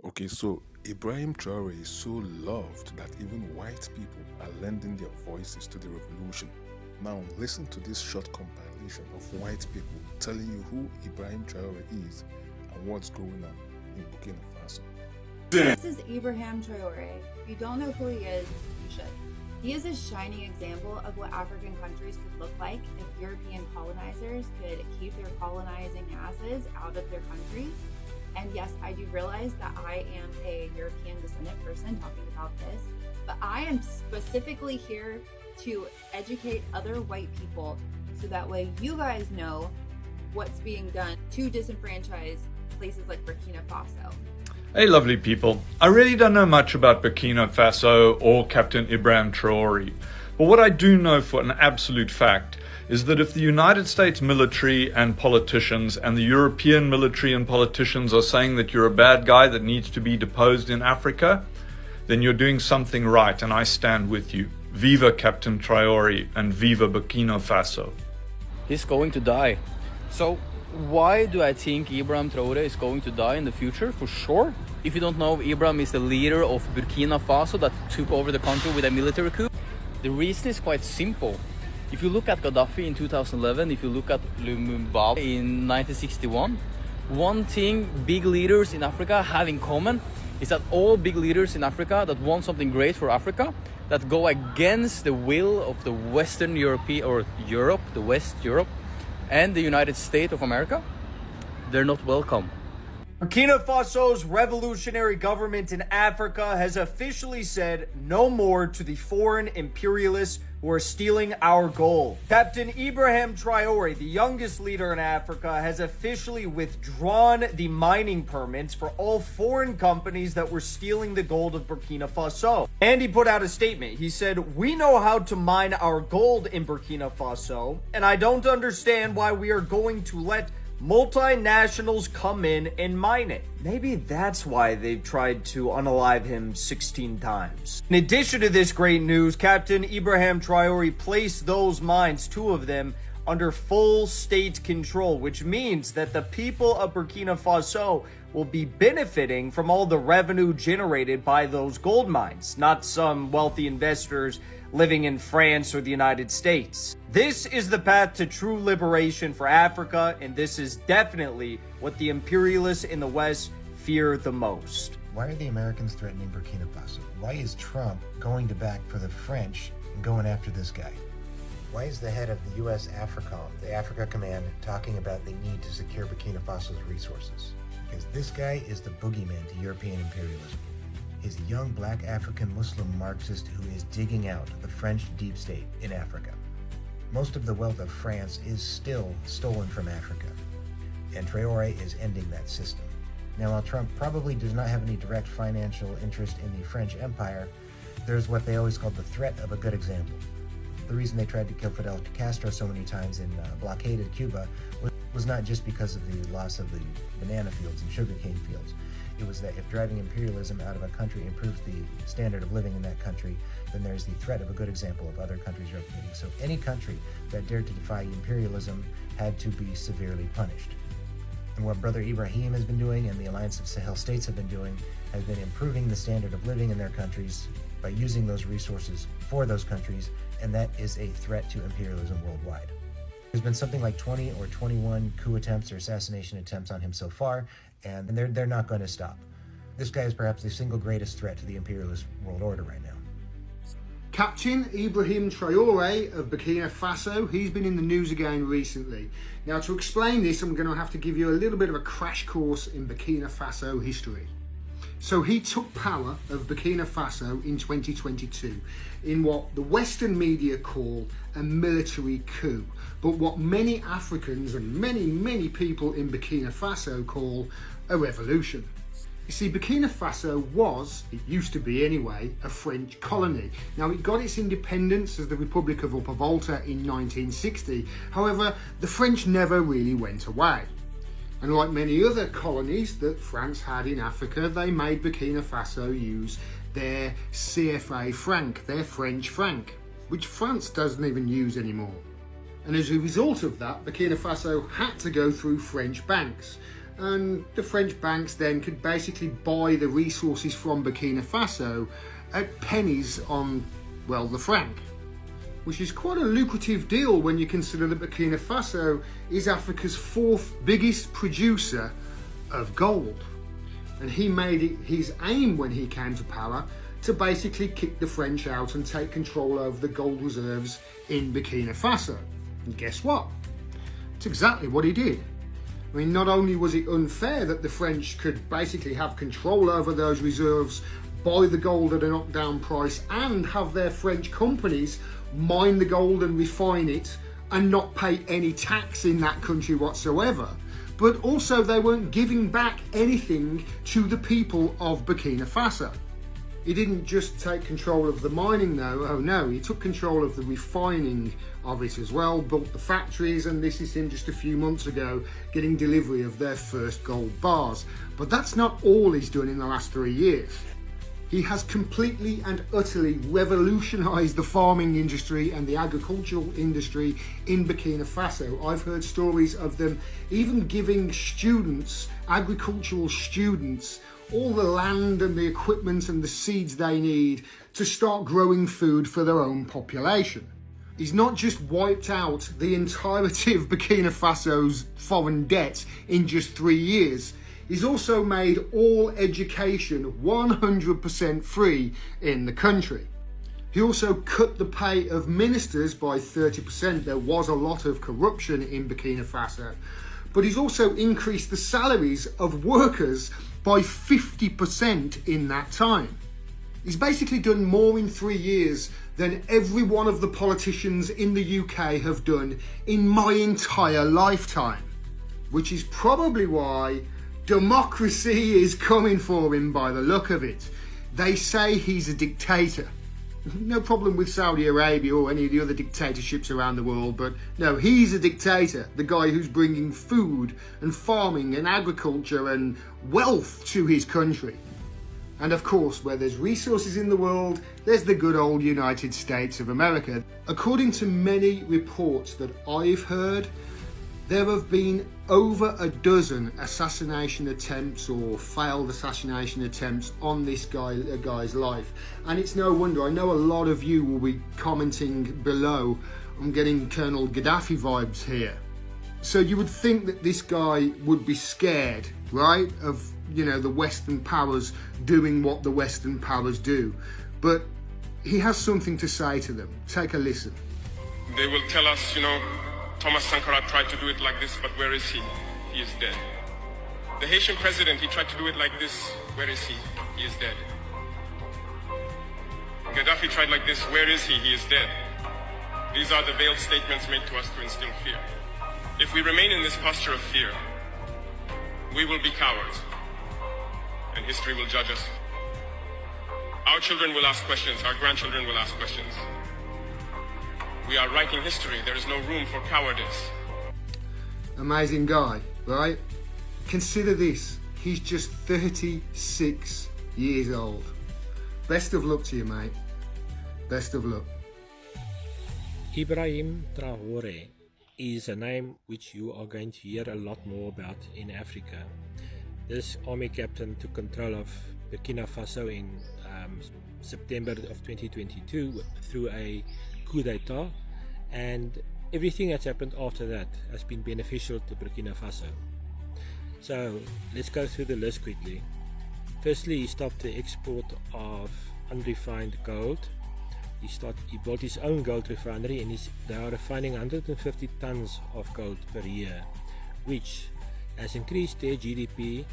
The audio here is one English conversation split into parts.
Okay, so Ibrahim Traore is so loved that even white people are lending their voices to the revolution. Now, listen to this short compilation of white people telling you who Ibrahim Traore is and what's going on in Burkina Faso. This is Ibrahim Traore. If you don't know who he is, you should. He is a shining example of what African countries could look like if European colonizers could keep their colonizing asses out of their countries. And yes, I do realize that I am a European descendant person talking about this, but I am specifically here to educate other white people so that way you guys know what's being done to disenfranchise places like Burkina Faso. Hey lovely people, I really don't know much about Burkina Faso or Captain Ibrahim Traore, but what I do know for an absolute fact is that if the United States military and politicians and the European military and politicians are saying that you're a bad guy that needs to be deposed in Africa, then you're doing something right and I stand with you. Viva Captain Traore and viva Burkina Faso. He's going to die. So why do I think Ibrahim Traore is going to die in the future? For sure. If you don't know, Ibrahim is the leader of Burkina Faso that took over the country with a military coup. The reason is quite simple. If you look at Gaddafi in 2011, if you look at Lumumba in 1961, one thing big leaders in Africa have in common is that all big leaders in Africa that want something great for Africa, that go against the will of the Western Europe or Europe, the West Europe, and the United States of America, they're not welcome. Burkina Faso's revolutionary government in Africa has officially said no more to the foreign imperialists who are stealing our gold. Captain Ibrahim Traore, the youngest leader in Africa, has officially withdrawn the mining permits for all foreign companies that were stealing the gold of Burkina Faso. And he put out a statement. He said, "We know how to mine our gold in Burkina Faso, and I don't understand why we are going to let multinationals come in and mine it." Maybe that's why they've tried to unalive him 16 times. In addition to this great news, Captain Ibrahim Traore placed those mines, two of them, under full state control, which means that the people of Burkina Faso will be benefiting from all the revenue generated by those gold mines, not some wealthy investors living in France or the United States. This is the path to true liberation for Africa, and this is definitely what the imperialists in the West fear the most. Why are the Americans threatening Burkina Faso? Why is Trump going to back for the French and going after this guy? Why is the head of the U.S. AFRICOM, the Africa Command, talking about the need to secure Burkina Faso's resources? Because this guy is the boogeyman to European imperialism. He's a young black African Muslim Marxist who is digging out the French deep state in Africa. Most of the wealth of France is still stolen from Africa, and Traore is ending that system. Now, while Trump probably does not have any direct financial interest in the French Empire, there's what they always called the threat of a good example. The reason they tried to kill Fidel Castro so many times in blockaded Cuba was not just because of the loss of the banana fields and sugarcane fields. It was that if driving imperialism out of a country improves the standard of living in that country, then there's the threat of a good example of other countries replicating. So any country that dared to defy imperialism had to be severely punished. And what Brother Ibrahim has been doing and the Alliance of Sahel States have been doing has been improving the standard of living in their countries by using those resources for those countries, and that is a threat to imperialism worldwide. There's been something like 20 or 21 coup attempts or assassination attempts on him so far, and they're not going to stop. This guy is perhaps the single greatest threat to the imperialist world order right now. Captain Ibrahim Traore of Burkina Faso, he's been in the news again recently. Now, to explain this, I'm going to have to give you a little bit of a crash course in Burkina Faso history. So he took power of Burkina Faso in 2022 in what the Western media call a military coup, but what many Africans and many people in Burkina Faso call a revolution. You see, Burkina Faso was, it used to be anyway, a French colony. Now, it got its independence as the Republic of Upper Volta in 1960. However, the French never really went away. And like many other colonies that France had in Africa, they made Burkina Faso use their CFA franc, their French franc, which France doesn't even use anymore. And as a result of that, Burkina Faso had to go through French banks. and the French banks then could basically buy the resources from Burkina Faso at pennies on, well, the franc, which is quite a lucrative deal when you consider that Burkina Faso is Africa's 4th biggest producer of gold. And he made it his aim when he came to power to basically kick the French out and take control over the gold reserves in Burkina Faso. And guess what? It's exactly what he did. I mean, not only was it unfair that the French could basically have control over those reserves, buy the gold at a knockdown price, and have their French companies mine the gold and refine it and not pay any tax in that country whatsoever, but also they weren't giving back anything to the people of Burkina Faso. He didn't just take control of the mining though, oh no, he took control of the refining of it as well, built the factories, and this is him just a few months ago getting delivery of their first gold bars. But that's not all he's done in the last 3 years. He has completely and utterly revolutionised the farming industry and the agricultural industry in Burkina Faso. I've heard stories of them even giving students, agricultural students, all the land and the equipment and the seeds they need to start growing food for their own population. He's not just wiped out the entirety of Burkina Faso's foreign debt in just 3 years, he's also made all education 100% free in the country. He also cut the pay of ministers by 30%. There was a lot of corruption in Burkina Faso, but he's also increased the salaries of workers by 50% in that time. He's basically done more in 3 years than every one of the politicians in the UK have done in my entire lifetime, which is probably why democracy is coming for him by the look of it. They say he's a dictator. No problem with Saudi Arabia or any of the other dictatorships around the world, but no, he's a dictator, the guy who's bringing food and farming and agriculture and wealth to his country. And of course, where there's resources in the world, there's the good old United States of America. According to many reports that I've heard, there have been over a dozen assassination attempts or failed assassination attempts on this guy's life. And it's no wonder, I know a lot of you will be commenting below, I'm getting Colonel Gaddafi vibes here. So you would think that this guy would be scared, right, of, you know, the Western powers doing what the Western powers do. But he has something to say to them. Take a listen. They will tell us, you know, Thomas Sankara tried to do it like this, but where is he? He is dead. The Haitian president, he tried to do it like this. Where is he? He is dead. Gaddafi tried like this. Where is he? He is dead. These are the veiled statements made to us to instill fear. If we remain in this posture of fear, we will be cowards, and history will judge us. Our children will ask questions. Our grandchildren will ask questions. We are writing history. There is no room for cowardice. Amazing guy, right? Consider this. He's just 36 years old. Best of luck to you, mate. Best of luck. Ibrahim Traore is a name which you are going to hear a lot more about in Africa. This army captain took control of Burkina Faso in September of 2022 through a coup d'etat, and everything that's happened after that has been beneficial to Burkina Faso. So let's go through the list quickly. Firstly, he stopped the export of unrefined gold. He built his own gold refinery, and they are refining 150 tons of gold per year, which has increased their GDP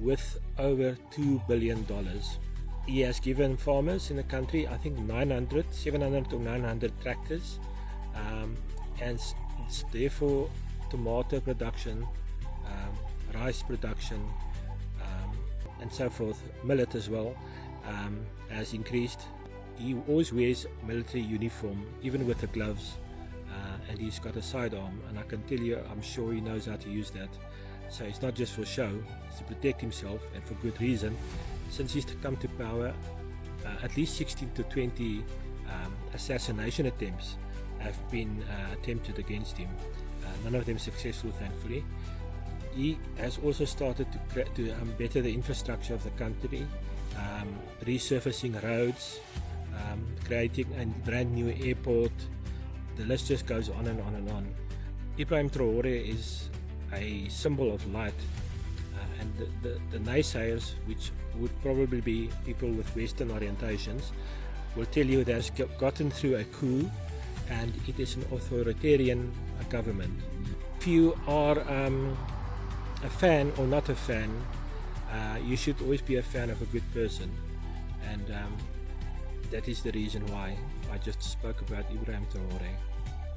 with over $2 billion. He has given farmers in the country, I think 700 or 900 tractors, and therefore tomato production, rice production, and so forth, millet as well, has increased. He always wears military uniform, even with the gloves, and he's got a sidearm, and I can tell you, I'm sure he knows how to use that. So it's not just for show, it's to protect himself, and for good reason. Since he's come to power, at least 16 to 20 assassination attempts have been attempted against him. None of them successful, thankfully. he has also started to better the infrastructure of the country, resurfacing roads, creating a brand new airport. The list just goes on and on and on. Ibrahim Traore is a symbol of light, and the naysayers, which would probably be people with Western orientations, will tell you that has gotten through a coup and it is an authoritarian government. If you are a fan or not a fan, you should always be a fan of a good person, and that is the reason why I just spoke about Ibrahim Traore.